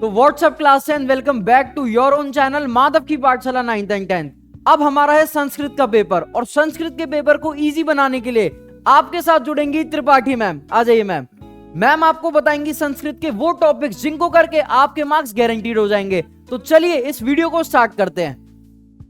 तो what's up class 10 welcome back to your own channel Madhav की पाठशाला 9th एंड 10th। अब हमारा है संस्कृत का पेपर और संस्कृत के पेपर को इजी बनाने के लिए आपके साथ जुड़ेंगी त्रिपाठी मैम। आ जाइए मैम। मैम आपको बताएंगी संस्कृत के वो टॉपिक्स जिनको करके आपके मार्क्स गारंटीड हो जाएंगे। तो चलिए इस वीडियो को स्टार्ट करते हैं।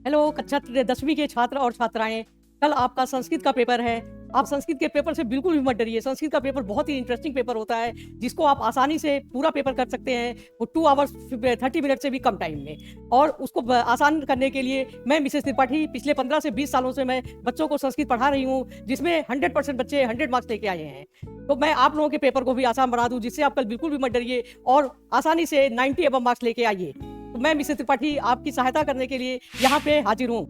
हेलो कक्षा 10वीं के छात्र और छात्राएं, कल आपका संस्कृत का पेपर है। आप संस्कृत के पेपर से बिल्कुल भी मत डरिए। संस्कृत का पेपर बहुत ही इंटरेस्टिंग पेपर होता है जिसको आप आसानी से पूरा पेपर कर सकते हैं वो 2 आवर्स 30 मिनट से भी कम टाइम में। और उसको आसान करने के लिए मैं मिसेस त्रिपाठी पिछले 15 से 20 सालों से मैं बच्चों को संस्कृत पढ़ा रही हूँ, जिसमें 100% बच्चे 100 मार्क्स लेके आए हैं। तो मैं आप लोगों के पेपर को भी आसान बना दूँ, जिससे आप कल बिल्कुल भी मत डरिए और आसानी से 90 अबव मार्क्स लेके आइए। तो मैं मिसेस त्रिपाठी आपकी सहायता करने के लिए यहाँ पे हाजिर हूँ।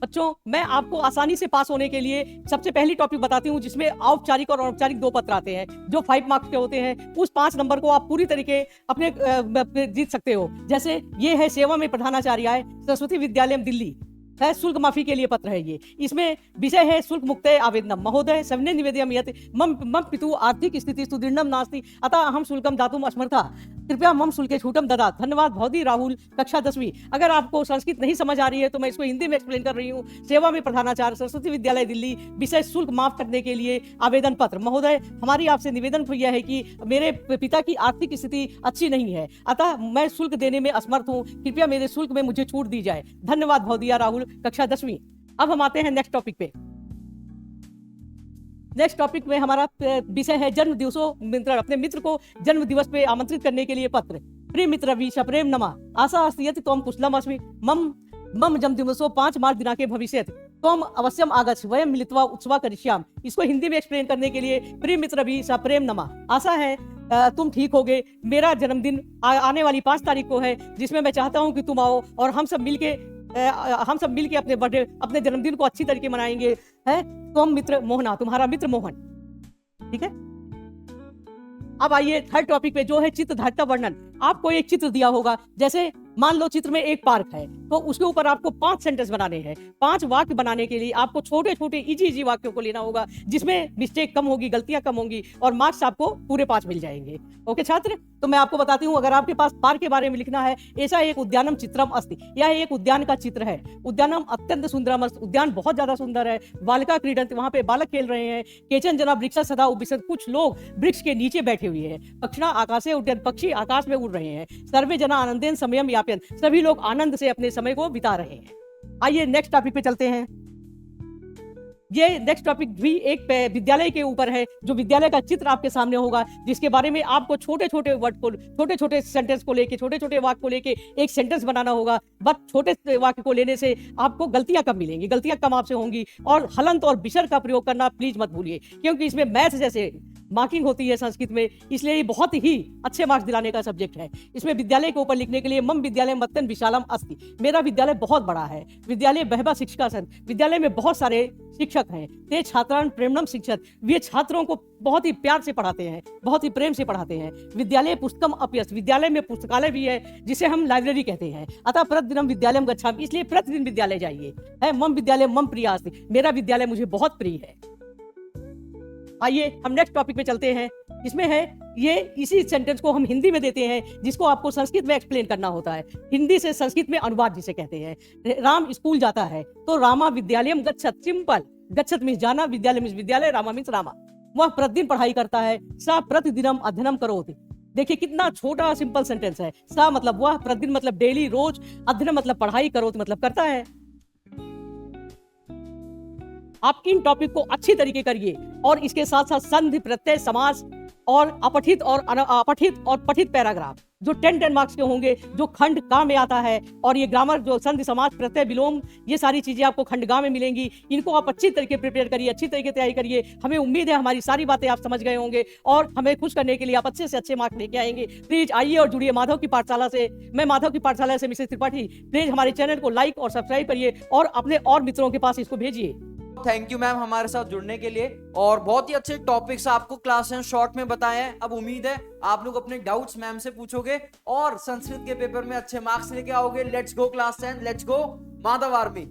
बच्चों, मैं आपको आसानी से पास होने के लिए सबसे पहली टॉपिक बताती हूँ, जिसमें औपचारिक और अनौपचारिक 2 पत्र आते हैं जो 5 मार्क्स के होते हैं। उस 5 नंबर को आप पूरी तरीके अपने जीत सकते हो। जैसे ये है सेवा में प्रधानाचार्य सरस्वती विद्यालय दिल्ली है, शुल्क माफी के लिए पत्र है ये। इसमें विषय है शुल्क मुक्त आवेदनम महोदय सविनय निवेदयामि यत् मम पितु आर्थिक स्थिति सुदृढ़ नास्ति अतः अहम शुल्कम दातुम असमर्था, कृपया मम शुल्के छूटम ददात। धन्यवाद भौदी राहुल, कक्षा 10वीं। अगर आपको संस्कृत नहीं समझ आ रही है तो मैं इसको हिंदी में एक्सप्लेन कर रही हूँ। सेवा में प्रधानाचार्य सरस्वती विद्यालय दिल्ली, विषय शुल्क माफ करने के लिए आवेदन पत्र। महोदय, हमारी आपसे निवेदन यह है कि मेरे पिता की आर्थिक स्थिति अच्छी नहीं है, अतः मैं शुल्क देने में असमर्थ हूँ, कृपया मेरे शुल्क में मुझे छूट दी जाए। धन्यवाद भौदिया राहुल, कक्षा 10वीं। अब हम आते हैं नेक्स्ट टॉपिक पे। नेक्स्ट टॉपिक में हमारा विषय है जन्म दिवसों मित्र। अपने मित्र को जन्म दिवस पे आमंत्रित करने के लिए पत्र। प्रिय मित्र वी सप्रेम नमः, आशा अस्ति यत् त्वं कुशलम् अस्मि। मम जन्म दिवसो 5 मार्च दिनांके भविष्यति, त्वं अवश्यम आगच्छ, वयं मिलित्वा उत्सव करिष्याम। इसको हिंदी में एक्सप्लेन करने के लिए प्रिय मित्र वी सप्रेम नमः, आशा है तुम ठीक होगे। मेरा जन्मदिन आने वाली 5 तारीख को है, जिसमें मैं चाहता हूँ कि तुम आओ और हम सब मिलके अपने बर्थडे अपने जन्मदिन को अच्छी तरीके मनाएंगे। है तुम मित्र मोहना, तुम्हारा मित्र मोहन। ठीक है। अब आइए थर्ड टॉपिक पे, जो है चित्रधारिता वर्णन। आपको एक चित्र दिया होगा, जैसे मान लो चित्र में एक पार्क है, तो उसके ऊपर आपको 5 सेंटेंस बनाने हैं। 5 वाक्य बनाने के लिए आपको छोटे छोटे इजी वाक्यों को लेना होगा, जिसमें मिस्टेक कम होगी, गलतियां कम होंगी और मार्क्स आपको पूरे 5 मिल जाएंगे। ओके छात्र, तो मैं आपको बताती हूँ। अगर आपके पास पार्क के बारे में लिखना है, ऐसा एक उद्यानम चित्रम अस्ति, यह एक उद्यान का चित्र है। उद्यानम अत्यंत सुंदरम अस्ति, उद्यान बहुत ज्यादा सुंदर है। बालिका क्रीडंत, वहां पे बालक खेल रहे हैं। केचन जना वृक्ष सदा उपविशन्ति, कुछ लोग वृक्ष के नीचे बैठे हुए हैं। पक्षिणा आकाशे उड्डयन्ति, पक्षी आकाश में उड़ रहे हैं। सर्वे जना आनंदेन समयम यापयन्ति, सभी लोग आनंद से अपने समय को बिता रहे हैं। आइए नेक्स्ट टॉपिक पे चलते हैं। ये नेक्स्ट टॉपिक भी एक विद्यालय के ऊपर है, जो विद्यालय का चित्र आपके सामने होगा, जिसके बारे में आपको छोटे छोटे वर्ड को, छोटे छोटे सेंटेंस को लेके, छोटे छोटे वाक्य को लेके एक सेंटेंस बनाना होगा। बट छोटे वाक्य को लेने से आपको गलतियां कम मिलेंगी, गलतियां कम आपसे होंगी। और हलंत और विसर्ग का प्रयोग करना प्लीज मत भूलिए, क्योंकि इसमें मैथ जैसे मार्किंग होती है संस्कृत में, इसलिए ये बहुत ही अच्छे मार्क्स दिलाने का सब्जेक्ट है। इसमें विद्यालय के ऊपर लिखने के लिए मम विद्यालय अत्यंत विशालम अस्ति, मेरा विद्यालय बहुत बड़ा है। विद्यालय बहवा शिक्षका सन, विद्यालय में बहुत सारे शिक्षक हैं। ते छात्रान प्रेमणम शिक्षक, वे छात्रों को बहुत ही प्यार से पढ़ाते हैं, बहुत ही प्रेम से पढ़ाते हैं। विद्यालय पुस्तकम अप्यस्त, विद्यालय में पुस्तकालय भी है, जिसे हम लाइब्रेरी कहते हैं। अतः प्रतिदिनम विद्यालयम गच्छामि, इसलिए प्रतिदिन विद्यालय जाइए। है मम विद्यालय मम प्रिय अस्ति, मेरा विद्यालय मुझे बहुत प्रिय है। आइए हम नेक्स्ट टॉपिक पे चलते हैं। इसमें है ये इसी सेंटेंस को हम हिंदी में देते हैं, जिसको आपको संस्कृत में एक्सप्लेन करना होता है। हिंदी से संस्कृत में अनुवाद जिसे कहते हैं। राम स्कूल जाता है तो रामा विद्यालयम गच्छत, सिंपल। गच्छत मीन्स जाना, विद्यालय मीन्स विद्यालय, रामा मीन्स रामा। वह प्रतिदिन पढ़ाई करता है। सा प्रतिदिनम अध्ययनम करोति, देखिए कितना छोटा सिंपल सेंटेंस है। सा मतलब वह, प्रतिदिन मतलब डेली, रोज, अध्ययन मतलब पढ़ाई, करोति मतलब करता है। आप इन टॉपिक को अच्छी तरीके करिए और इसके साथ साथ संधि, प्रत्यय, समास और अपठित और पठित पैराग्राफ, जो 10 मार्क्स के होंगे, जो खंड का में आता है। और ये ग्रामर, जो संधि, समास, प्रत्यय, विलोम, ये सारी चीजें आपको खंड गा में मिलेंगी। इनको आप अच्छी तरीके प्रिपेयर करिए, अच्छी तरीके तैयारी करिए। हमें उम्मीद है हमारी सारी बातें आप समझ गए होंगे और हमें खुश करने के लिए आप अच्छे से अच्छे मार्क्स लेके आएंगे। प्लीज आइए और जुड़िए माधव की पाठशाला से। मैं माधव की पाठशाला से मिसेस त्रिपाठी। प्लीज हमारे चैनल को लाइक और सब्सक्राइब करिए और अपने और मित्रों के पास इसको भेजिए। थैंक यू मैम हमारे साथ जुड़ने के लिए, और बहुत ही अच्छे टॉपिक्स आपको क्लास 10 शॉर्ट में बताए हैं। अब उम्मीद है आप लोग अपने डाउट्स मैम से पूछोगे और संस्कृत के पेपर में अच्छे मार्क्स लेके आओगे। Let's go class 10, let's go Madhav army.